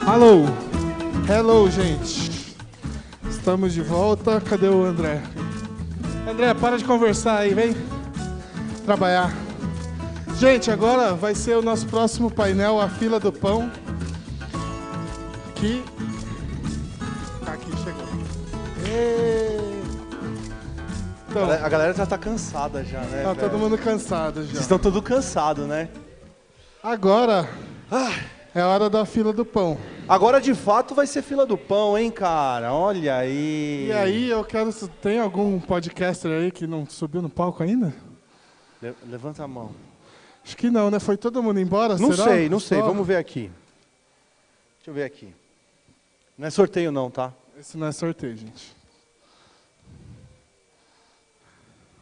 Alô, hello, gente. Estamos de volta. Cadê o André? André, para de conversar aí, vem trabalhar. Gente, agora vai ser o nosso próximo painel, a fila do pão. Que aqui chegou. Então, A galera já tá cansada já, né? tá todo mundo cansado já. Vocês estão todos cansados, né? Agora é a hora da fila do pão. Agora de fato vai ser fila do pão, hein, cara? Olha aí. E aí, eu quero. Tem algum podcaster aí que não subiu no palco ainda? Levanta a mão. Acho que não, né? Foi todo mundo embora? Não será? sei, não sei. Só? Vamos ver aqui. Deixa eu ver aqui. Não é sorteio não, tá? Esse não é sorteio, gente.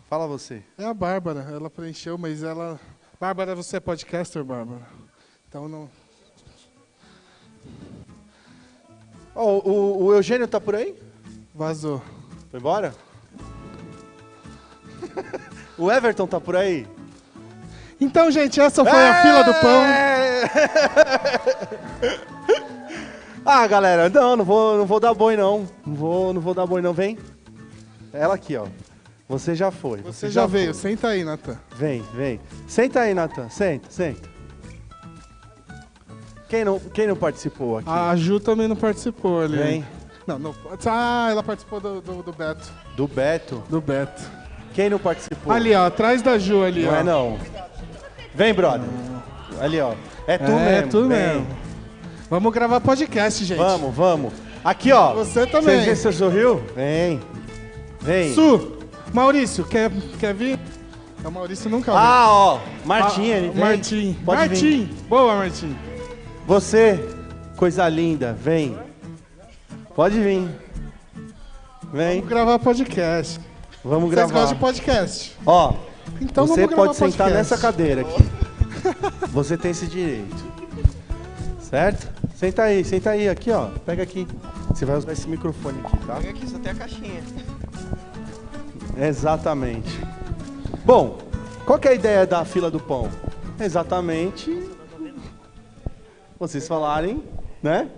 Fala você. É a Bárbara, ela preencheu, mas ela... Bárbara, você é podcaster, Bárbara? Então não... O Eugênio tá por aí? Vazou. Foi embora? O Everton tá por aí? Então, gente, essa foi a fila do pão. Ah, galera, não vou dar boi não. Não vou dar boi não, vem. Ela aqui, ó. Você já foi. Você já veio, foi. senta aí, Natan. Vem. Senta aí, Natan. Senta. Quem não participou aqui? A Ju também não participou ali. Vem. Não. Ah, ela participou do Beto. Do Beto. Do Beto. Quem não participou? Ali, ó, atrás da Ju ali, Não ó. é não. Vem, brother. Ali, ó. É tu mesmo. É tu vem. mesmo. Vamos gravar podcast, gente. Vamos. Aqui, ó. Você também. Você sorriu? Vem. Su, Maurício, quer vir? O Maurício nunca veio. Ah, ó. Martinha, ele vem. Martim. Pode vir. Martim. Boa, Martim. Você, coisa linda, vem. Pode vir. Vem. Vamos gravar podcast. Vamos Vocês gravar. gostam de podcast? Ó, Então você vamos gravar pode sentar podcast. nessa cadeira aqui. Você tem esse direito. Certo? Senta aí, aqui, ó. Pega aqui. Você vai usar esse microfone aqui, tá? Pega aqui, só tem a caixinha. Exatamente. Bom, qual que é a ideia da fila do pão? Exatamente vocês falarem, né?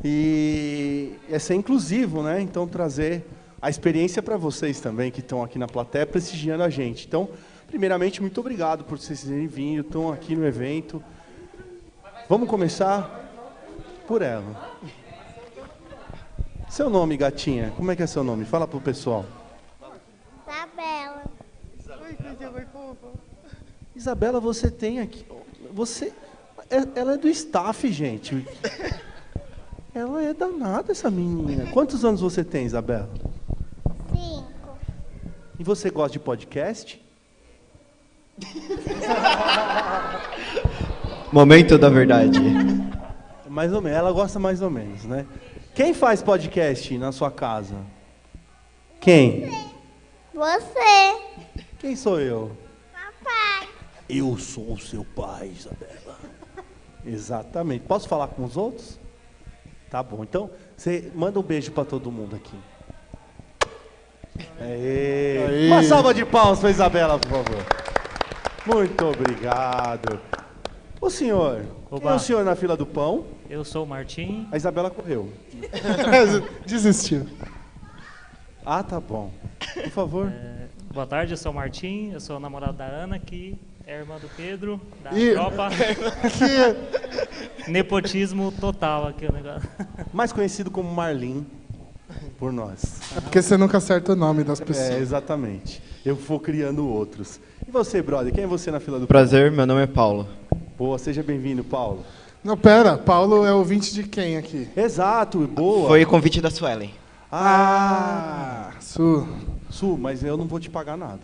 E é ser inclusivo, né? Então trazer a experiência para vocês também que estão aqui na plateia prestigiando a gente. Então, primeiramente, muito obrigado por vocês terem vindo, estão aqui no evento. Vamos começar por ela. Seu nome, gatinha? Como é que é seu nome? Fala pro pessoal. Isabela. Isabela, você tem aqui... Ela é do staff, gente. Ela é danada, essa menina. Quantos anos você tem, Isabela? 5. E você gosta de podcast? Momento da verdade. Mais ou menos. Ela gosta mais ou menos, né? Quem faz podcast na sua casa? Quem? Você. Quem sou eu? Papai. Eu sou o seu pai, Isabela. Exatamente. Posso falar com os outros? Tá bom. Então, você manda um beijo para todo mundo aqui. Aê. Uma salva de palmas para Isabela, por favor. Muito obrigado. O senhor? Quem é o senhor na fila do pão? Eu sou o Martim. A Isabela correu. Desistiu. Ah, tá bom. Por favor. Boa tarde, eu sou o Martim. Eu sou o namorado da Ana, que é irmã do Pedro, da E- tropa. Nepotismo total aqui o negócio. Mais conhecido como Marlin por nós. É porque você nunca acerta o nome das É, pessoas. exatamente. Eu vou criando outros. E você, brother? Quem é você na fila do pão? Prazer, meu nome é Paulo. Boa, seja bem-vindo, Paulo. Não, pera. Paulo é ouvinte de quem aqui? Exato, boa. Foi o convite da Suelen. Su. Su, mas eu não vou te pagar nada.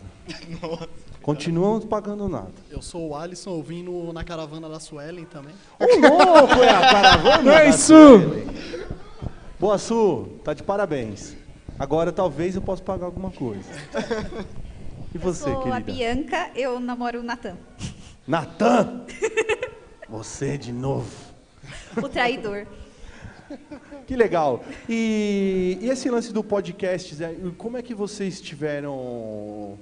Continuam pagando nada. Eu sou o Alisson, eu vim na caravana da Suelen também. Ô, louco, é a caravana? Ei, da Su! Suelen. Boa, Su, tá de parabéns. Agora talvez eu possa pagar alguma coisa. E você, Sou querida? a Bianca, eu namoro o Natan, Natan! Você de novo. o traidor. Que legal. E esse lance do podcast, Zé, como é que vocês tiveram...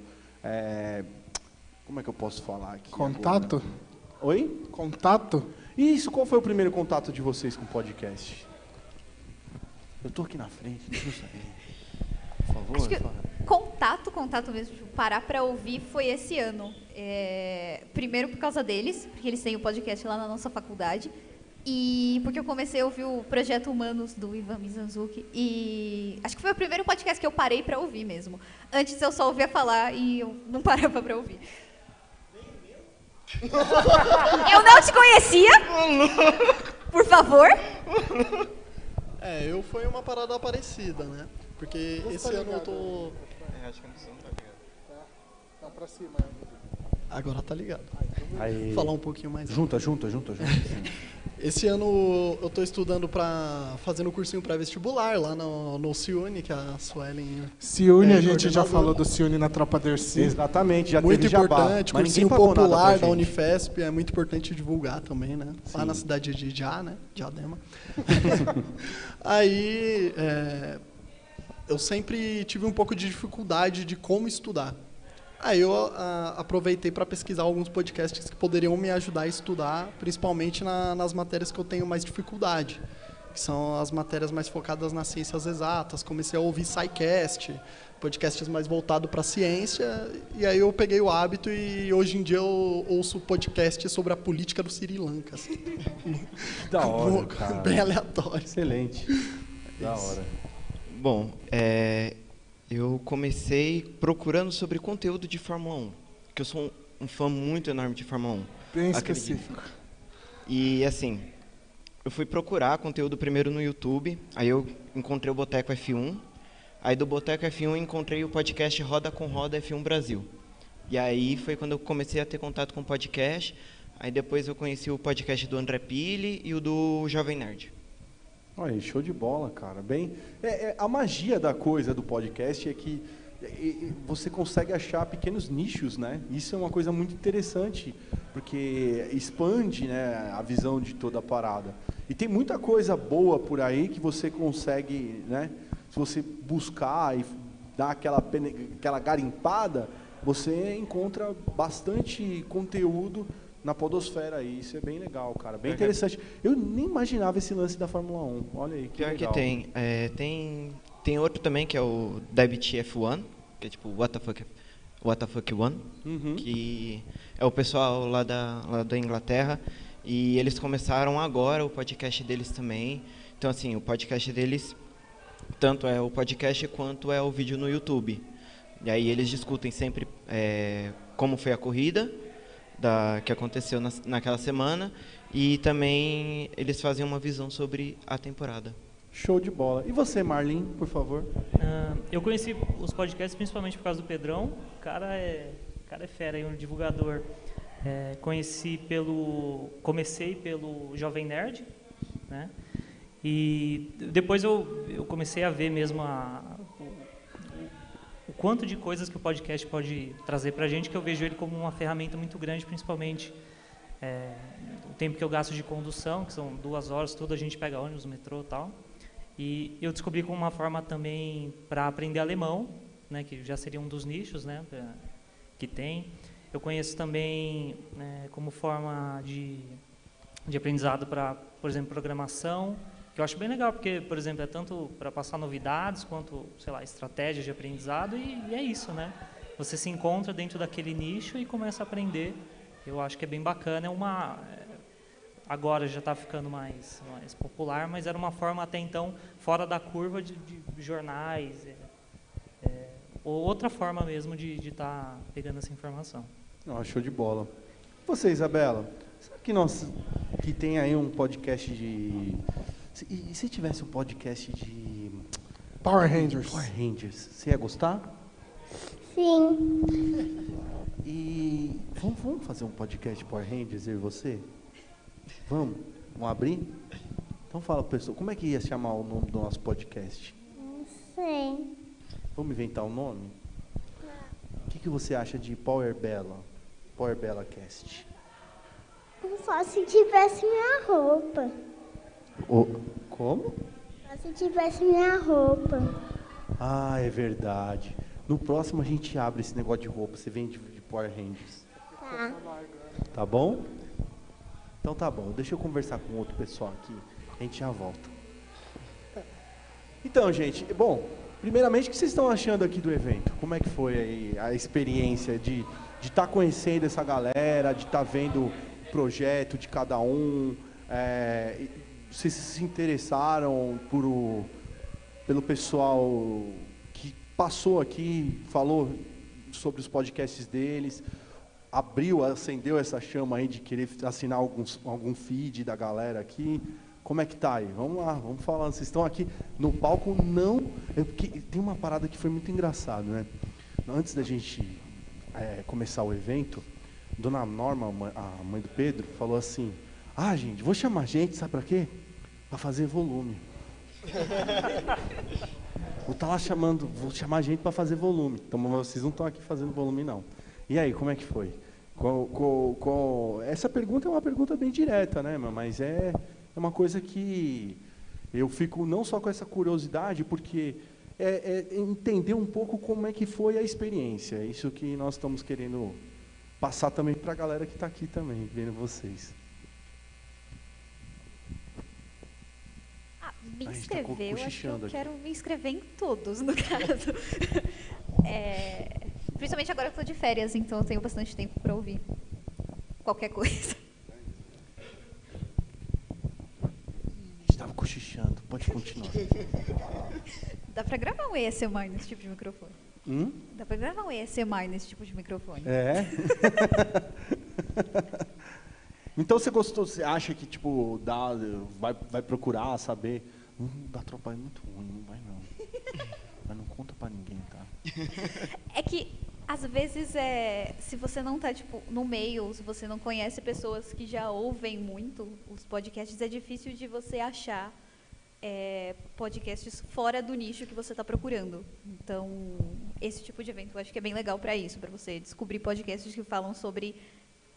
como é que eu posso falar aqui? Contato? agora? Oi? Contato? Isso, qual foi o primeiro contato de vocês com o podcast? Eu tô aqui na frente, deixa eu saber. Por favor, Acho que fala. contato mesmo, tipo, parar pra ouvir foi esse ano. Primeiro por causa deles, porque eles têm o podcast lá na nossa faculdade. E porque eu comecei a ouvir o Projeto Humanos do Ivan Mizanzuki. E acho que foi o primeiro podcast que eu parei pra ouvir mesmo. Antes eu só ouvia falar e eu não parava pra ouvir. Eu não te conhecia? Por favor? Eu fui uma parada parecida, né? Porque esse ano eu tô... acho que não tá ligado. Não, pra cima. Agora tá ligado. Aí. Falar um pouquinho mais. Junta. Esse ano eu tô estudando fazendo cursinho pré-vestibular lá no Ciune, que a Suelen... Ciune, a gente já coordenadora. falou do Ciune na Tropa Dercy. Exatamente, já Muito teve jabá. importante, Mas ninguém cursinho pagou nada pra popular da gente. Unifesp, é muito importante divulgar também, né? Lá Sim. na cidade de Diadema. Aí, eu sempre tive um pouco de dificuldade de como estudar. Aí eu aproveitei para pesquisar alguns podcasts que poderiam me ajudar a estudar, principalmente nas matérias que eu tenho mais dificuldade, que são as matérias mais focadas nas ciências exatas. Comecei a ouvir SciCast, podcasts mais voltados para a ciência, e aí eu peguei o hábito e hoje em dia eu ouço podcast sobre a política do Sri Lanka. Assim. Da hora, cara. Bem aleatório. Excelente. Da hora. Bom, eu comecei procurando sobre conteúdo de Fórmula 1, porque eu sou um fã muito enorme de Fórmula 1. Bem acredito. específico. E assim, eu fui procurar conteúdo primeiro no YouTube, aí eu encontrei o Boteco F1, aí do Boteco F1 eu encontrei o podcast Roda com Roda F1 Brasil. E aí foi quando eu comecei a ter contato com o podcast, aí depois eu conheci o podcast do André Pili e o do Jovem Nerd. Olha aí, show de bola, cara. Bem, a magia da coisa do podcast é que você consegue achar pequenos nichos, né? Isso é uma coisa muito interessante, porque expande, né, a visão de toda a parada. E tem muita coisa boa por aí que você consegue, né? Se você buscar e dar aquela garimpada, você encontra bastante conteúdo na podosfera aí. Isso é bem legal, cara. Bem interessante. Eu nem imaginava esse lance da Fórmula 1. Olha aí, que Pior legal. que tem. Tem outro também que é o Debit F1, que é tipo What the Fuck One, que é o pessoal lá da Inglaterra, e eles começaram agora o podcast deles também. Então assim, o podcast deles tanto é o podcast quanto é o vídeo no YouTube. E aí eles discutem sempre como foi a corrida que aconteceu naquela semana, e também eles fazem uma visão sobre a temporada. Show de bola. E você, Marlin, por favor? Eu conheci os podcasts principalmente por causa do Pedrão. O cara é fera, aí, um divulgador. Comecei pelo Jovem Nerd, né? E depois eu comecei a ver mesmo o quanto de coisas que o podcast pode trazer pra gente, que eu vejo ele como uma ferramenta muito grande, principalmente o tempo que eu gasto de condução, que são 2 horas, tudo, a gente pega ônibus, metrô e tal. E eu descobri como uma forma também para aprender alemão, né, que já seria um dos nichos, né, que tem. Eu conheço também como forma de aprendizado para, por exemplo, programação, que eu acho bem legal, porque, por exemplo, é tanto para passar novidades, quanto, sei lá, estratégias de aprendizado, e é isso, né? Você se encontra dentro daquele nicho e começa a aprender. Eu acho que é bem bacana, agora já está ficando mais popular, mas era uma forma até então fora da curva de jornais, ou outra forma mesmo de estar pegando essa informação. Show de bola. E você, Isabela? Sabe que tem aí um podcast de... E se tivesse um podcast de... Power Rangers. Power Rangers, você ia gostar? Sim. E vamos fazer um podcast de Power Rangers, eu e você? Vamos abrir? Então fala, pessoal, como é que ia chamar o nome do nosso podcast? Não sei. Vamos inventar um nome? O que você acha de Power Bella Cast? Só se tivesse minha roupa. Como? Só se tivesse minha roupa. Ah, é verdade. No próximo a gente abre esse negócio de roupa, você vende de Power Rangers. Tá. Tá bom? Então tá bom, deixa eu conversar com outro pessoal aqui, a gente já volta. Então, gente, bom, primeiramente, o que vocês estão achando aqui do evento? Como é que foi aí a experiência de estar conhecendo essa galera, de estar vendo o projeto de cada um? Vocês se interessaram pelo pessoal que passou aqui, falou sobre os podcasts deles, acendeu essa chama aí de querer assinar algum feed da galera aqui? Como é que tá aí? Vamos lá, vamos falando. Vocês estão aqui no palco, não... Tem uma parada que foi muito engraçada, né? Antes da gente começar o evento, Dona Norma, a mãe do Pedro, falou assim, gente, vou chamar gente, sabe pra quê? Pra fazer volume. Vou chamar gente para fazer volume. Então vocês não estão aqui fazendo volume, não. E aí, como é que foi? Essa pergunta é uma pergunta bem direta, né? Mas é uma coisa que eu fico não só com essa curiosidade, porque é entender um pouco como é que foi a experiência. É isso que nós estamos querendo passar também para a galera que está aqui também, vendo vocês. Me inscrever, eu acho que eu quero me inscrever em todos, no caso. Principalmente agora que eu estou de férias, então eu tenho bastante tempo para ouvir qualquer coisa. Estava cochichando, pode continuar. Dá para gravar um ASMR nesse tipo de microfone? Dá para gravar um ASMR nesse tipo de microfone? Então você gostou, você acha que tipo, vai procurar saber? Da tropa é muito ruim, não vai não. Mas não conta pra ninguém, tá? É que, às vezes, se você não tá tipo, no meio, ou se você não conhece pessoas que já ouvem muito os podcasts, é difícil de você achar podcasts fora do nicho que você está procurando. Então, esse tipo de evento eu acho que é bem legal para isso, para você descobrir podcasts que falam sobre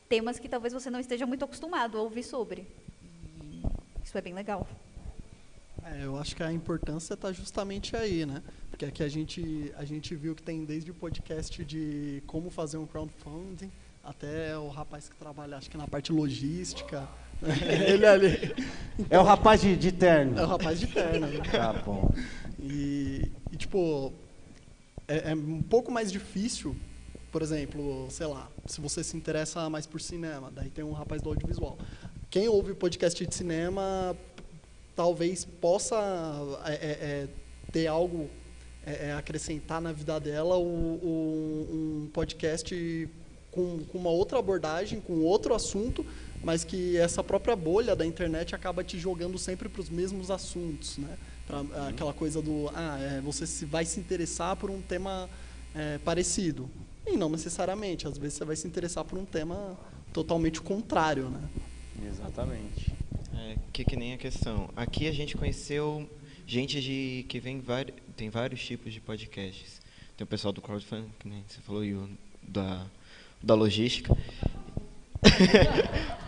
temas que talvez você não esteja muito acostumado a ouvir sobre. E isso é bem legal. Eu acho que a importância está justamente aí, né? Porque aqui a gente viu que tem desde o podcast de como fazer um crowdfunding, até o rapaz que trabalha, acho que na parte logística. Ele ali. Então, é o rapaz de terno. É o rapaz de terno. Né? Tá bom. E tipo, é um pouco mais difícil, por exemplo, sei lá, se você se interessa mais por cinema, daí tem um rapaz do audiovisual. Quem ouve podcast de cinema talvez possa ter algo acrescentar na vida dela, um podcast com uma outra abordagem, com outro assunto, mas que essa própria bolha da internet acaba te jogando sempre para os mesmos assuntos, né? Aquela coisa do você vai se interessar por um tema parecido, e não necessariamente, às vezes você vai se interessar por um tema totalmente contrário, né? Exatamente. Que nem a questão. Aqui a gente conheceu gente que tem vários tipos de podcasts. Tem o pessoal do crowdfunding, que nem você falou, e da logística.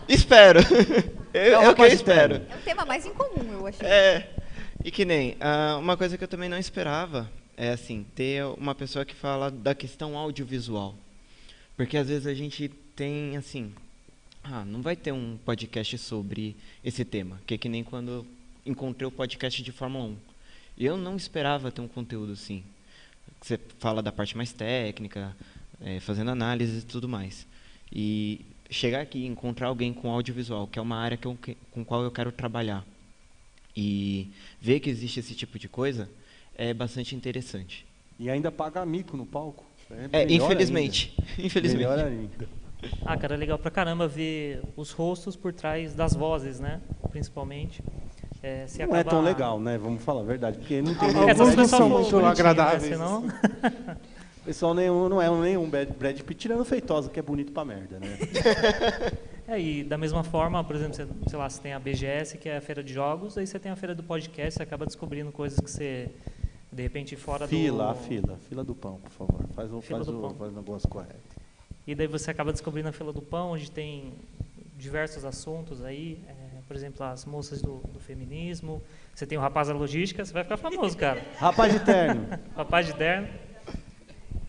Espero. É o que eu espero. É o tema mais incomum, eu achei. E que nem, uma coisa que eu também não esperava é assim, ter uma pessoa que fala da questão audiovisual. Porque às vezes a gente tem assim, não vai ter um podcast sobre esse tema, que nem quando eu encontrei o podcast de Fórmula 1. E eu não esperava ter um conteúdo assim. Você fala da parte mais técnica, fazendo análise e tudo mais. E chegar aqui e encontrar alguém com audiovisual, que é uma área com qual eu quero trabalhar, e ver que existe esse tipo de coisa, é bastante interessante. E ainda paga mico no palco. Infelizmente. Melhor ainda. Cara, é legal pra caramba ver os rostos por trás das vozes, né? Principalmente. Não é tão legal, né? Vamos falar a verdade, porque não tem alguns não são muito agradáveis. Senão... O pessoal não é nenhum Brad Pitt tirando Feitosa, que é bonito pra merda, né? E da mesma forma, por exemplo, sei lá, você tem a BGS, que é a feira de jogos, aí você tem a feira do podcast, você acaba descobrindo coisas que você, de repente, fora fila do pão, por favor. Faz o negócio correto. E daí você acaba descobrindo a fila do pão, onde tem diversos assuntos aí, por exemplo, as moças do feminismo, você tem o rapaz da logística, você vai ficar famoso, cara. Rapaz de terno. Rapaz de terno.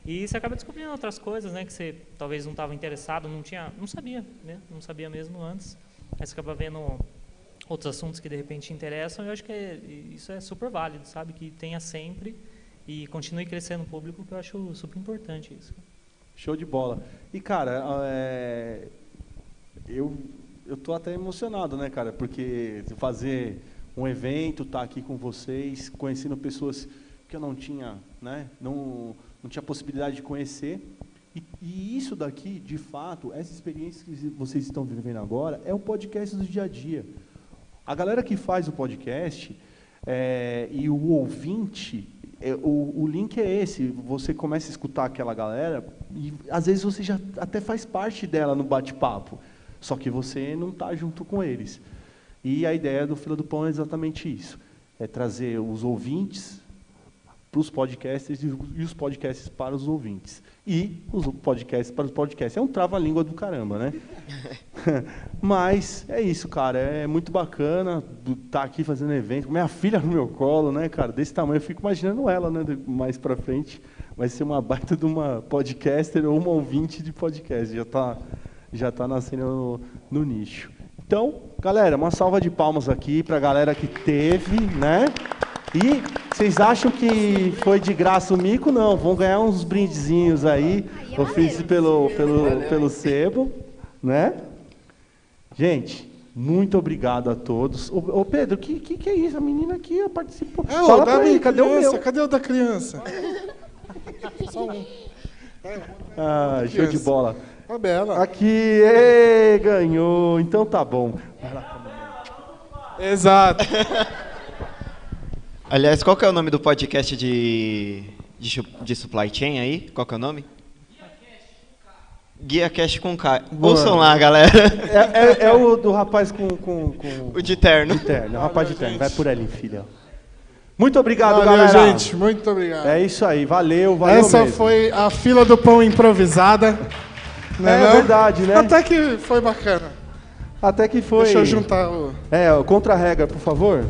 E você acaba descobrindo outras coisas, né, que você talvez não estava interessado, não sabia, né? Não sabia mesmo antes. aí você acaba vendo outros assuntos que de repente interessam, e eu acho que isso é super válido, sabe? Que tenha sempre e continue crescendo o público, que eu acho super importante isso. Show de bola. E, cara, eu tô até emocionado, né, cara? Porque fazer um evento, estar aqui com vocês, conhecendo pessoas que eu não tinha, né? Não tinha possibilidade de conhecer. E isso daqui, de fato, essa experiência que vocês estão vivendo agora, é o podcast do dia a dia. A galera que faz o podcast e o ouvinte, o link é esse. Você começa a escutar aquela galera e, às vezes, você já até faz parte dela no bate-papo. Só que você não está junto com eles. E a ideia do Fila do Pão é exatamente isso. É trazer os ouvintes para os podcasters e os podcasts para os ouvintes. E os podcasts para os podcasts. É um trava-língua do caramba, né? Mas é isso, cara. É muito bacana estar aqui fazendo evento. Minha filha no meu colo, né, cara? Desse tamanho, eu fico imaginando ela, né? Mais para frente. Vai ser uma baita de uma podcaster ou uma ouvinte de podcast. Já tá nascendo no nicho. Então, galera, uma salva de palmas aqui para a galera que teve, né? E vocês acham que foi de graça o mico? Não, vão ganhar uns brindezinhos aí, oferecidos pelo Sebo, né? Gente, muito obrigado a todos. Ô Pedro, o que é isso? A menina aqui participou. Fala pra ele, cadê o meu? Cadê o da criança? Só um. Show de bola. Uma bela. Aqui, ganhou. Então tá bom. Vai lá com a mamãe. Exato. Aliás, qual que é o nome do podcast de supply chain aí? Qual que é o nome? Guia Cash com K. Ouçam lá, galera. É o do rapaz com o de terno. O rapaz de terno. Vai por ali, filha. Muito obrigado, valeu, galera. Gente, muito obrigado. É isso aí, valeu Essa mesmo. foi a Fila do Pão improvisada. É verdade, né? Até que foi bacana. Até que foi. Deixa eu juntar o... Contra-regra, por favor.